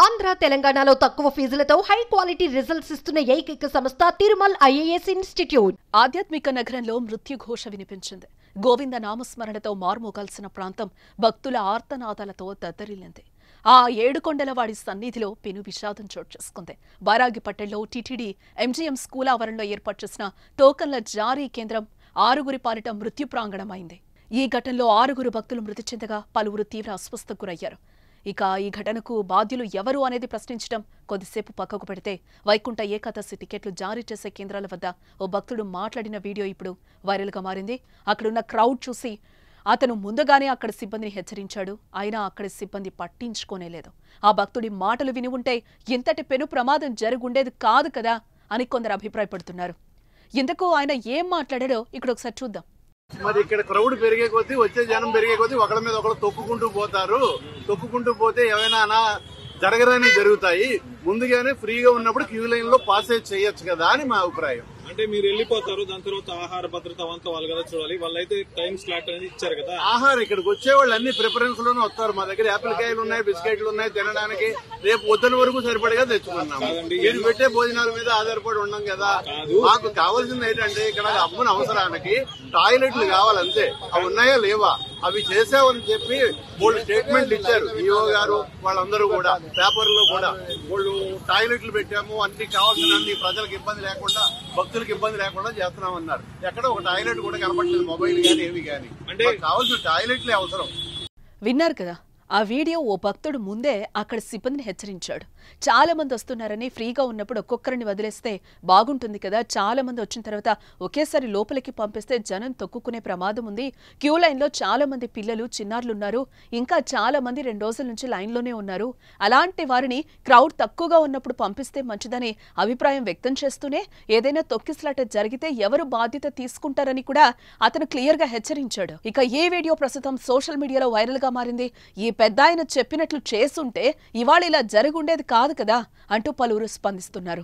ఆంధ్ర తెలంగాణలో తక్కువ ఫీజులతో high quality results ఇస్తున్న ఏకైక సంస్థ తిరుమల్ ఐఏఎస్ ఇన్స్టిట్యూట్. ఆధ్యాత్మిక నగరంలో మృత్యుఘోష వినిపించింది. గోవింద నామస్మరణతో మారుమోగాల్సిన ప్రాంతం భక్తుల ఆర్తనాదాలతో దద్దరిల్లింది. ఆ ఏడుకొండలవాడి సన్నిధిలో పెను విషాదం చోటు చేసుకుంది. బారాగిపట్టణంలో టీటీడీ ఎంజీఎం స్కూల్ ఆవరణలో ఏర్పాటు చేసిన టోకన్ల జారీ కేంద్రం 6గురి పాలిట మృత్యు ప్రాంగణమైంది. ఈ ఘటనలో 6గురు భక్తులు మృతి చెందగా పలువురు తీవ్ర అస్వస్థకు గురయ్యారు. ఇక ఈ ఘటనకు బాధ్యులు ఎవరు అనేది ప్రశ్నించడం కొద్దిసేపు పక్కకు పెడితే వైకుంఠ ఏకాదశి టికెట్లు జారీ చేసే కేంద్రాల వద్ద ఓ భక్తుడు మాట్లాడిన వీడియో ఇప్పుడు వైరల్గా మారింది. అక్కడున్న క్రౌడ్ చూసి అతను ముందుగానే అక్కడి సిబ్బందిని హెచ్చరించాడు. అయినా అక్కడి సిబ్బంది పట్టించుకోనేలేదు. ఆ భక్తుడి మాటలు విని ఉంటే ఇంతటి పెను ప్రమాదం జరుగుండేది కాదు కదా అని కొందరు అభిప్రాయపడుతున్నారు. ఇంతకు ఆయన ఏం మాట్లాడాడో ఇక్కడ ఒకసారి చూద్దాం. మరి ఇక్కడ క్రౌడ్ పెరిగే కొద్దీ వచ్చే జనం పెరిగే కొద్దీ ఒకళ్ళ మీద ఒకళ్ళు తొక్కుకుంటూ పోతారు. తొక్కుకుంటూ పోతే ఏమైనా జరగరాని జరుగుతాయి. ముందుగానే ఫ్రీగా ఉన్నప్పుడు క్యూ లైన్ లో పాసేజ్ చేయొచ్చు కదా అని మా అభిప్రాయం. అంటే మీరు వెళ్ళిపోతారు, దాని తర్వాత ఆహార భద్రత అంతా వాళ్ళు కదా చూడాలి. వాళ్ళైతే టైం స్లాట్ అనేది ఇచ్చారు కదా. ఆహారం ఇక్కడికి వచ్చే వాళ్ళు అన్ని ప్రిఫరెన్స్ లోనే వస్తారు. మా దగ్గర యాపిల్ కాయలు ఉన్నాయి, బిస్కెట్లు ఉన్నాయి తినడానికి. రేపు పొద్దున వరకు సరిపడిగా తెచ్చుకున్నాము. మీరు పెట్టే భోజనాల మీద ఆధారపడి ఉన్నాం కదా. మాకు కావాల్సింది ఏంటంటే ఇక్కడ అమ్మని అవసరానికి టాయిలెట్లు కావాలంతే. అవి ఉన్నాయా లేవా అవి చేసామని చెప్పి వాళ్ళు స్టేట్మెంట్లు ఇచ్చారు. ఈఓ గారు వాళ్ళందరూ కూడా పేపర్లో కూడా వాళ్ళు టాయిలెట్లు పెట్టాము, అన్ని కావాల్సిన అన్ని ప్రజలకు ఇబ్బంది లేకుండా భక్తులకు ఇబ్బంది లేకుండా చేస్తున్నామన్నారు. ఎక్కడ ఒక టాయిలెట్ కూడా కనపడలేదు, మొబైల్ గానీ ఏవి గానీ. అంటే కావాల్సిన టాయిలెట్లే అవసరం. విన్నారు కదా, ఆ వీడియో ఓ భక్తుడు ముందే అక్కడ సిబ్బందిని హెచ్చరించాడు. చాలా మంది వస్తున్నారని ఫ్రీగా ఉన్నప్పుడు ఒక్కొక్కరిని వదిలేస్తే బాగుంటుంది కదా. చాలా మంది వచ్చిన తర్వాత ఒకేసారి లోపలికి పంపిస్తే జనం తొక్కుకునే ప్రమాదం ఉంది. క్యూ లైన్లో చాలా మంది పిల్లలు చిన్నారులున్నారు. ఇంకా చాలా మంది 2 రోజుల నుంచి లైన్లోనే ఉన్నారు. అలాంటి వారిని క్రౌడ్ తక్కువగా ఉన్నప్పుడు పంపిస్తే మంచిదని అభిప్రాయం వ్యక్తం చేస్తూనే ఏదైనా తొక్కిసలాట జరిగితే ఎవరు బాధ్యత తీసుకుంటారని కూడా అతను క్లియర్గా హెచ్చరించాడు. ఇక ఈ వీడియో ప్రస్తుతం సోషల్ మీడియాలో వైరల్గా మారింది. ఈ పెద్దాయన చెప్పినట్లు చేసుంటే ఇవాళ ఇలా జరుగుండేది కాదు కదా అంటూ పలువురు స్పందిస్తున్నారు.